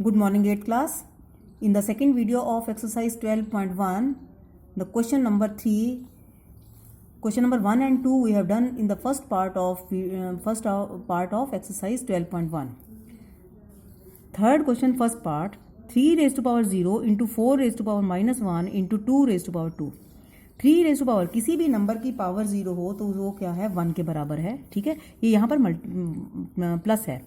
Good morning, 8th class. In the second video of exercise 12.1, the question number 1 and 2 we have done in the first part of exercise 12.1. Third question, first part, 3 raised to power 0 into 4 raised to power minus 1 into 2 raised to power 2. 3 raise to power किसी भी number की power 0 हो तो वो क्या है 1 के बराबर है. ठीक है, ये यहाँ पर प्लस है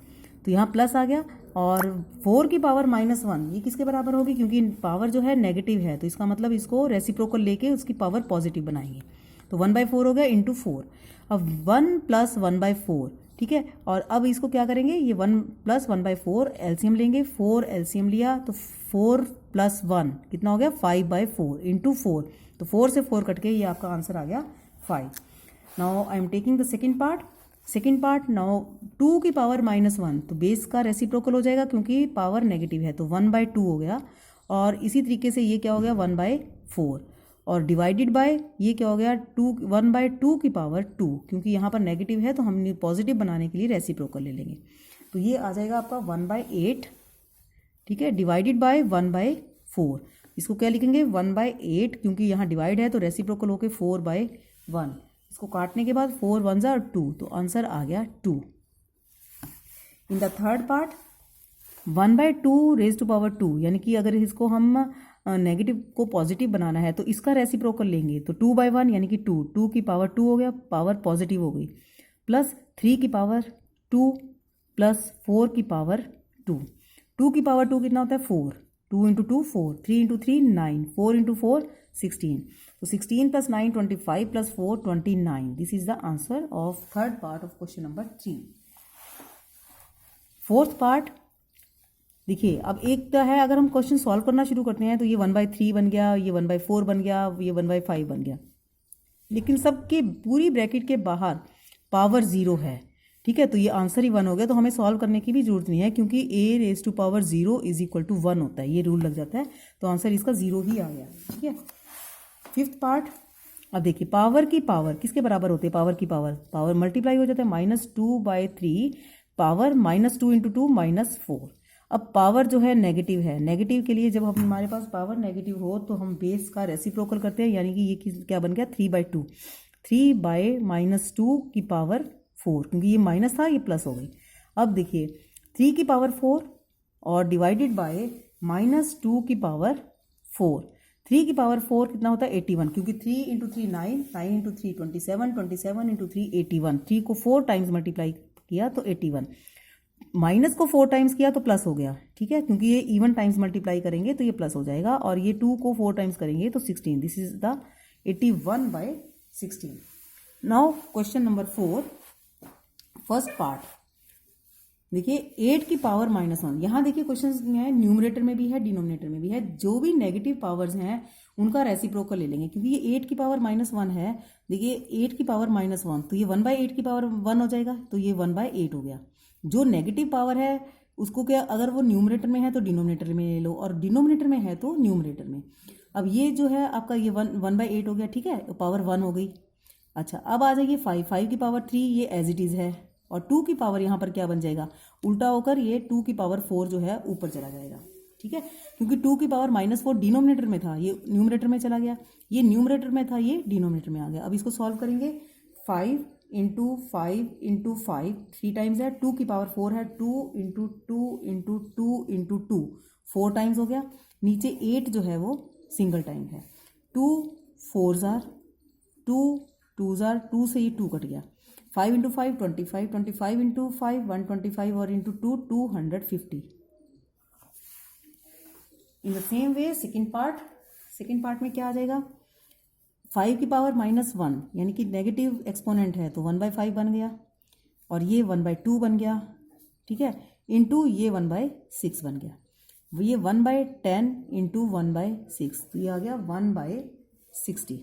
तो यहाँ प्लस आ गया. और 4 की पावर माइनस 1 ये किसके बराबर होगी, क्योंकि पावर जो है नेगेटिव है तो इसका मतलब इसको रेसिप्रोकल लेके उसकी पावर पॉजिटिव बनाएंगे. तो 1/4 हो गया इंटू 4. अब 1 प्लस 1/4. ठीक है, और अब इसको क्या करेंगे, ये 1 प्लस 1/4 एलसीएम लेंगे. 4 एलसीएम लिया तो 4 प्लस 1 कितना हो गया 5/4 इंटू 4. तो 4 से 4 कट के ये आपका आंसर आ गया 5. Now I am taking the second part. Now 2 की पावर माइनस 1 तो बेस का रेसिप्रोकल हो जाएगा क्योंकि पावर नेगेटिव है तो 1/2 हो गया. और इसी तरीके से ये क्या हो गया 1/4 और डिवाइडेड बाय ये क्या हो गया 1/2 की पावर 2 क्योंकि यहाँ पर नेगेटिव है तो हम पॉजिटिव बनाने के लिए रेसिप्रोकल ले लेंगे. तो ये आ जाएगा आपका 1/8. ठीक है, डिवाइडेड बाय 1/4. इसको क्या लिखेंगे 1/8 क्योंकि यहाँ डिवाइड है तो रेसिप्रोकल होके 4/1. इसको काटने के बाद 4 1 ज़ा 2 तो आंसर आ गया 2. In the third part 1/2 raise to power 2 यानी कि अगर इसको हम नेगेटिव को पॉजिटिव बनाना है तो इसका रेसिप्रोकल लेंगे तो 2/1 यानी कि 2 की पावर 2 हो गया, पावर पॉजिटिव हो गई. प्लस 3 की पावर 2 प्लस 4 की पावर 2. 2 की पावर 2 कितना होता है 4. 2 इंटू 2 4, 3 इंटू 3 9, 4 इंटू 4 16. तो 16 plus 9 25 plus 4 29. This is the answer of third part of question number 3. Fourth part देखिए, अब एक तो है अगर हम क्वेश्चन सॉल्व करना शुरू करते हैं तो ये 1/3 बन गया, ये 1/4 बन गया, ये 1/5 बन गया, लेकिन सबके पूरी ब्रैकेट के बाहर पावर 0 है. ठीक है, तो ये आंसर ही 1 हो गया तो हमें सॉल्व करने की भी जरूरत नहीं है क्योंकि a raise to power 0 is equal to 1 होता है, ये रूल लग जाता है तो आंसर इसका 0 ही आ गया. ठीक है, फिफ्थ पार्ट. अब देखिए पावर की पावर किसके बराबर होते हैं, पावर मल्टीप्लाई हो जाता है -2/3 पावर -2 इंटू 2 -4. अब पावर जो है नेगेटिव है, नेगेटिव के लिए जब हमारे पास पावर नेगेटिव हो तो हम बेस का रेसिप्रोकल करते हैं यानी कि ये क्या बन गया 3/2. 3/-2 की पावर 4 क्योंकि ये माइनस था ये प्लस हो गई. अब देखिए 3 की पावर 4 और डिवाइडेड बाय -2 की पावर 4. 3 की पावर 4 कितना होता है 81 क्योंकि 3 इंटू 3 9, 9 इंटू 3 27, 27 इंटू 3 81. 3 को 4 टाइम्स मल्टीप्लाई किया तो 81. माइनस को 4 टाइम्स किया तो प्लस हो गया. ठीक है, क्योंकि ये इवन टाइम्स मल्टीप्लाई करेंगे तो ये प्लस हो जाएगा और ये 2 को 4 टाइम्स करेंगे तो 16. This is the 81/16. Now question number 4 first part. देखिए 8 की पावर -1. यहाँ देखिए क्वेश्चन में है न्यूमरेटर में भी है डिनोमिनेटर में भी है. जो भी नेगेटिव पावर्स हैं उनका रेसिप्रोकल ले लेंगे क्योंकि ये 8 की पावर -1 है. देखिए 8 की पावर -1 तो ये 1/8 की पावर 1 हो जाएगा तो ये 1/8 हो गया. जो नेगेटिव पावर है उसको क्या अगर वो न्यूमरेटर में है तो डिनोमिनेटर में ले लो और डिनोमिनेटर में है तो न्यूमरेटर में. अब ये जो है आपका ये 1/8 हो गया. ठीक है, पावर 1 हो गई. अच्छा, अब आ जाइए 5 की पावर 3 ये एज इट इज़ है और 2 की पावर यहाँ पर क्या बन जाएगा उल्टा होकर ये 2 की पावर 4 जो है ऊपर चला जाएगा. ठीक है, क्योंकि 2 की पावर -4 डिनोमिनेटर में था ये न्यूमरेटर में चला गया, ये न्यूमरेटर में था ये डिनोमिनेटर में आ गया. अब इसको सॉल्व करेंगे 5 इंटू 5 इंटू 5 3 टाइम्स है. 2 की पावर 4 है 2 इंटू 2 इंटू 2 इंटू 2 4 टाइम्स हो गया. नीचे 8 जो है वो सिंगल टाइम है. 2 4 ज़ार 2 2 ज़ार 2 से ये 2 कट गया. 5 इंटू 5 25, 25 इंटू 5 125 और into 2 250. In the same way second part में क्या आ जाएगा 5 की पावर -1 यानी कि नेगेटिव एक्सपोनेंट है तो 1/5 बन गया और ये 1/2 बन गया. ठीक है, इंटू ये 1/6 बन गया. ये 1/10 इंटू 1/6 तो ये आ गया 1/60.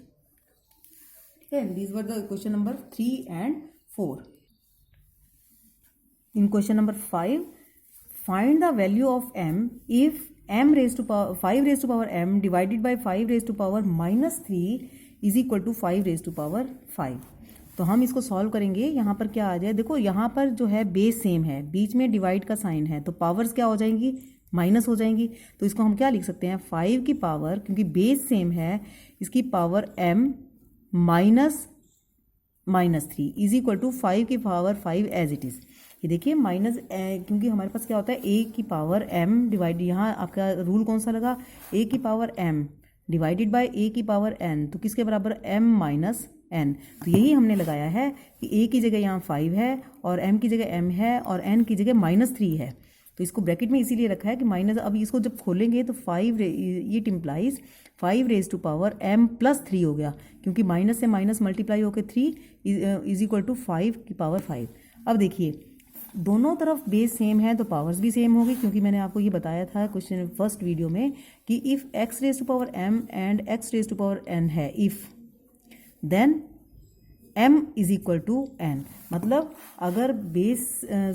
ठीक है, these were the question number 3 and 4. In question number 5, find the value of m if m raised to power 5 raised to power m divided by 5 raised to power -3 is equal to 5 raised to power 5. तो हम इसको solve करेंगे. यहाँ पर क्या आ जाए देखो, यहाँ पर जो है बेस सेम है, बीच में डिवाइड का साइन है तो पावर्स क्या हो जाएंगी माइनस हो जाएंगी। तो इसको हम क्या लिख सकते हैं, 5 की पावर, क्योंकि बेस सेम है, इसकी power m minus 3 is equal to 5 की पावर 5 एज इट इज़। ये देखिए माइनस, क्योंकि हमारे पास क्या होता है a की पावर m डिवाइड, यहाँ आपका रूल कौन सा लगा, a की power m divided by a की पावर n, तो किसके बराबर m माइनस n। तो यही हमने लगाया है कि a की जगह यहाँ 5 है और m की जगह m है और n की जगह -3 है। तो इसको ब्रैकेट में इसीलिए रखा है कि माइनस, अब इसको जब खोलेंगे तो 5 it implies 5 raise to power m plus 3 हो गया, क्योंकि माइनस से माइनस मल्टीप्लाई होकर 3 इज इक्वल टू 5 की पावर 5। अब देखिए दोनों तरफ बेस सेम है तो पावर्स भी सेम होगी, क्योंकि मैंने आपको ये बताया था क्वेश्चन फर्स्ट वीडियो में कि if x raise to power m and x raise to power n है, if then m is equal to n, मतलब अगर बेस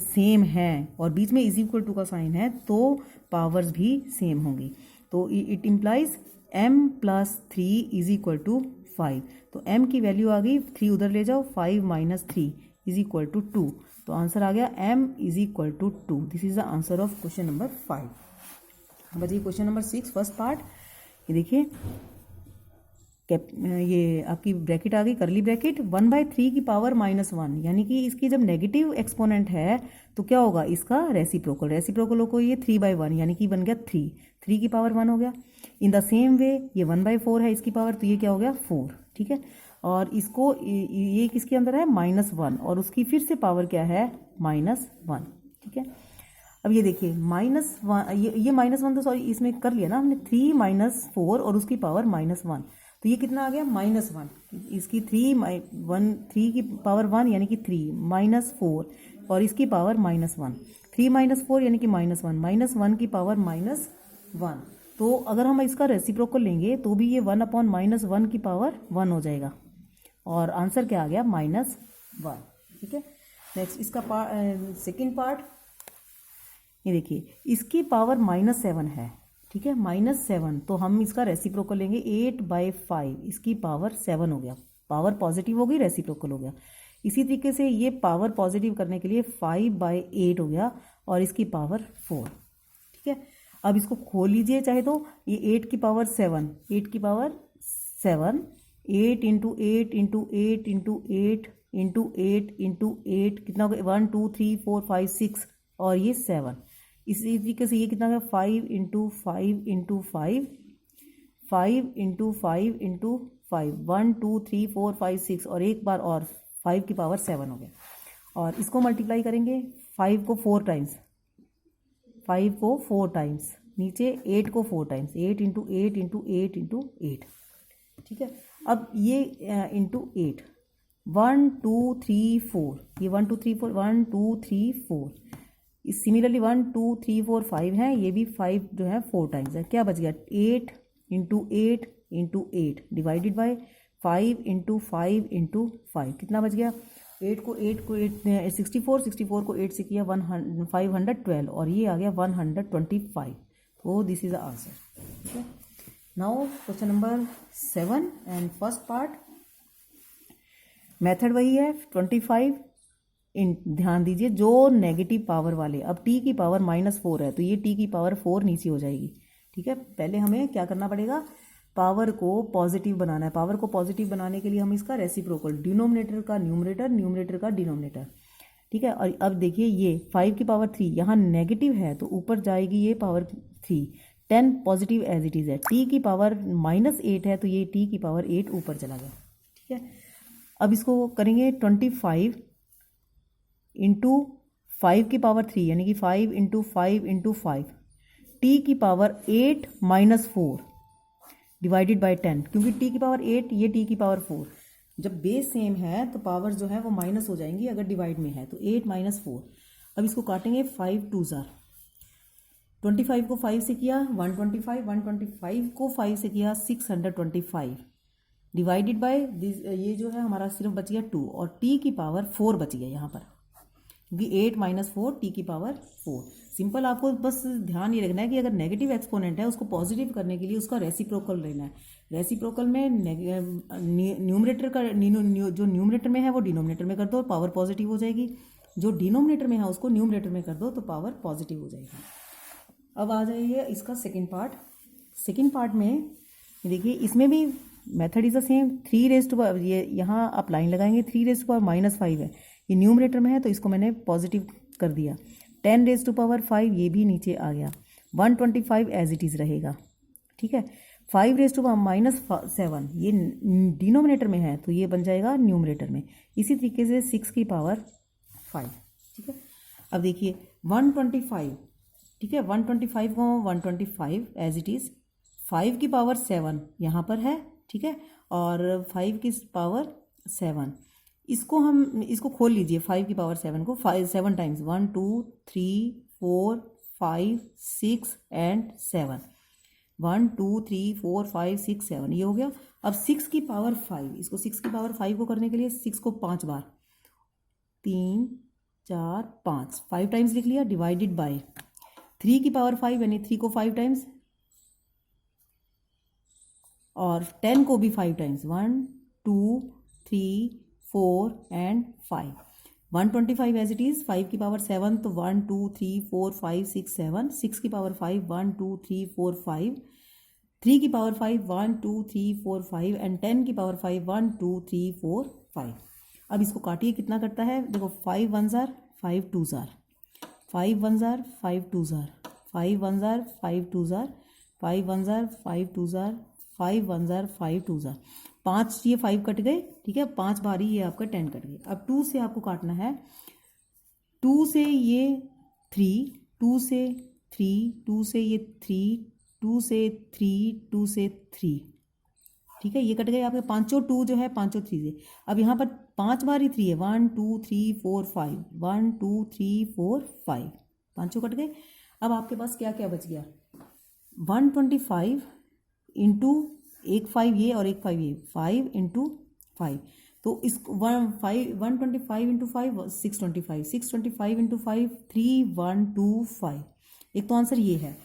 सेम है और बीच में इज इक्वल टू का साइन है तो पावर्स भी सेम होंगी। तो it implies m plus 3 is equal to 5। तो m की वैल्यू आ गई, 3 उधर ले जाओ, 5 माइनस 3 इज इक्वल टू 2। तो आंसर आ गया m is equal to 2। This is the answer of question number 5। अब बचिए क्वेश्चन नंबर 6 फर्स्ट पार्ट। ये देखिए ये आपकी ब्रैकेट आ गई, करली ब्रैकेट, 1/3 की पावर -1, यानी कि इसकी जब नेगेटिव एक्सपोनेंट है तो क्या होगा, इसका रेसिप्रोकल, रेसिप्रोकल को ये 3/1 यानी कि बन गया 3 की पावर 1 हो गया। इन द सेम वे ये 1/4 है इसकी पावर, तो ये क्या हो गया 4, ठीक है। और इसको ये किसके अंदर है, -1, और उसकी फिर से पावर क्या है, -1, ठीक है। अब ये देखिए -1, ये -1 तो सॉरी इसमें कर लिया ना हमने, 3 - 4 और उसकी पावर -1, तो ये कितना आ गया -1। इसकी 3 की पावर 1 यानी कि 3 - 4 और इसकी पावर -1, 3 - 4 यानी कि -1, -1 की पावर -1। तो अगर हम इसका रेसिप्रोकल लेंगे तो भी ये 1/-1 की पावर 1 हो जाएगा, और आंसर क्या आ गया, -1, ठीक है। नेक्स्ट इसका सेकेंड पार्ट, ये देखिए इसकी पावर -7 है, ठीक है, -7, तो हम इसका रेसिप्रोकल लेंगे, 8/5 इसकी पावर 7 हो गया, पावर पॉजिटिव हो गई, रेसिप्रोकल हो गया। इसी तरीके से ये पावर पॉजिटिव करने के लिए 5/8 हो गया और इसकी पावर 4, ठीक है। अब इसको खोल लीजिए चाहे तो, ये 8 की पावर 7, 8 की पावर 7, 8 × 8 × 8 × 8 × 8 × 8 कितना हो गया, 1 2 3 4 5 6 और ये 7। इसी तरीके से ये कितना है, 5 × 5 × 5, 5 × 5 × 5, 1 2 3 4 5 6 और एक बार और 5 की पावर 7 हो गया। और इसको मल्टीप्लाई करेंगे, 5 को 4 टाइम्स, 5 को 4 टाइम्स, नीचे 8 को 4 टाइम्स, 8 × 8 × 8 × 8, ठीक है। अब ये इंटू 8, 1 2 3 4, ये 1 2 3 4, 1 2 3 4, सिमिलरली 1 2 3 4 5 है, ये भी 5 जो है 4 टाइम्स है, क्या बच गया, 8 × 8 × 8 डिवाइडेड बाय 5 × 5 × 5, कितना बच गया, 8 को 64, 64 को 8 से किया 512 और ये आ गया 125। तो दिस इज द आंसर, ठीक है। Now question number 7 and first part, method वही है 25। ध्यान दीजिए जो नेगेटिव पावर वाले, अब t की पावर -4 है तो ये t की पावर 4 नीचे हो जाएगी, ठीक है। पहले हमें क्या करना पड़ेगा, पावर को पॉजिटिव बनाना है। पावर को पॉजिटिव बनाने के लिए हम इसका रेसिप्रोकल, डिनोमिनेटर का न्यूमरेटर, न्यूमरेटर का डिनोमिनेटर, ठीक है। और अब देखिए ये 5 की पावर 3 यहाँ नेगेटिव है तो ऊपर जाएगी ये power 3, 10 positive as it is है। t की पावर -8 है तो ये t की पावर 8 ऊपर चला गया, ठीक है। अब इसको करेंगे 25 इंटू 5 की पावर 3 यानी कि 5 × 5 × 5, t की पावर 8 - 4 डिवाइडेड बाय 10, क्योंकि t की पावर 8 ये t की पावर 4, जब बेस सेम है तो पावर जो है वो माइनस हो जाएंगी अगर डिवाइड में है, तो 8 - 4। अब इसको काटेंगे, 5 2 ज़ार, 25 को 5 से किया 125, 125 को 5 से किया 625 डिवाइडेड बाय दिस, ये जो है हमारा सिर्फ बच गया 2 और t की पावर 4 बच गया यहाँ पर, क्योंकि 8 - 4 t की पावर 4। सिंपल आपको बस ध्यान ये रखना है कि अगर नेगेटिव एक्सपोनेंट है उसको पॉजिटिव करने के लिए उसका रेसिप्रोकल लेना है। रेसिप्रोकल में न्यूमरेटर का जो न्यूमरेटर में है वो डिनोमिनेटर में कर दो, पावर पॉजिटिव हो जाएगी, जो डिनोमिनेटर में है उसको न्यूमरेटर में कर दो तो पावर पॉजिटिव हो जाएगी। अब आ जाइए इसका सेकेंड पार्ट। सेकेंड पार्ट में देखिए इसमें भी method is the same. 3 raise to power, ये यहाँ आप लाइन लगाएंगे, 3 रेज़ टू पावर -5 है, ये न्यूमरेटर में है तो इसको मैंने पॉजिटिव कर दिया। 10 रेज़ टू पावर 5 ये भी नीचे आ गया। 125 एज इट इज़ रहेगा, ठीक है। 5 रेज़ टू पावर -7 ये डिनोमिनेटर में है तो ये बन जाएगा न्यूमरेटर में। इसी तरीके से 6 की पावर 5, ठीक है। अब देखिए 125, ठीक है, 125 को 125 एज इट इज़, 5 की पावर 7 यहाँ पर है, ठीक है, और 5 की पावर 7 इसको खोल लीजिए। 5 की पावर 7 को 7 टाइम्स, 1 2 3 4 5 6 एंड 7, 1 2 3 4 5 6 7 ये हो गया। अब 6 की पावर 5, इसको 6 की पावर 5 को करने के लिए 6 को 5 बार, 3 4 5, 5 टाइम्स लिख लिया, डिवाइडेड बाय 3 की पावर 5 यानी 3 को 5 टाइम्स और 10 को भी 5 times, 1 2 3 4 and 5। 125 as it is, 5 की पावर 7 तो 1 2 3 4 5 6 7, 6 की पावर 5 1 2 3 4 5, 3 की पावर 5 1 2 3 4 5 एंड 10 की पावर 5 1 2 3 4 5। अब इसको काटिए, कितना करता है देखो, 5 1 ज़ार 5 2 ज़ार, 5 1 ज़ार 5 2 ज़ार, 5 1 ज़ार 5 2 ज़ार, 5 1 ज़ार 5 2 ज़ार, 5 1 ज़ार 5 2 ज़ार, 5 ये 5 कट गए, ठीक है, 5 बारी ये आपका 10 कट गए। अब 2 से आपको काटना है, 2 से ये 3, 2 से 3, 2 से ये 3, 2 से 3, 2 से 3, ठीक है, ये कट गए आपके पांचों 2 जो है पांचों 3 से। अब यहाँ पर 5 बारी 3 है, 1 2 3 4 5, 1 2 3 4 5, पांचों कट गए। अब आपके पास क्या क्या बच गया, 125 इंटू एक 5 ये और एक 5 ये, 5 इंटू 5, तो इस 125 इंटू 5 625, 625 इंटू 5 3125। एक तो आंसर ये है।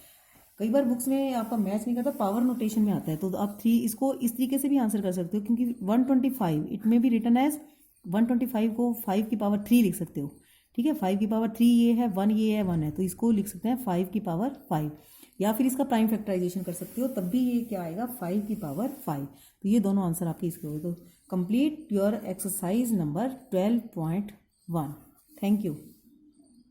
कई बार बुक्स में आपका मैच नहीं करता, पावर नोटेशन में आता है, तो आप 3 इसको इस तरीके से भी आंसर कर सकते हो, क्योंकि 125 इट में भी रिटर्न एज 125 को 5 की पावर 3 लिख सकते हो, ठीक है। 5 की पावर 3 ये है, 1 ये है, 1 है, तो इसको लिख सकते हैं 5 की पावर 5, या फिर इसका प्राइम फैक्टराइजेशन कर सकते हो, तब भी ये क्या आएगा 5 की पावर 5। तो ये दोनों आंसर आपके इसके हो। तो complete your exercise number 12.1। Thank you.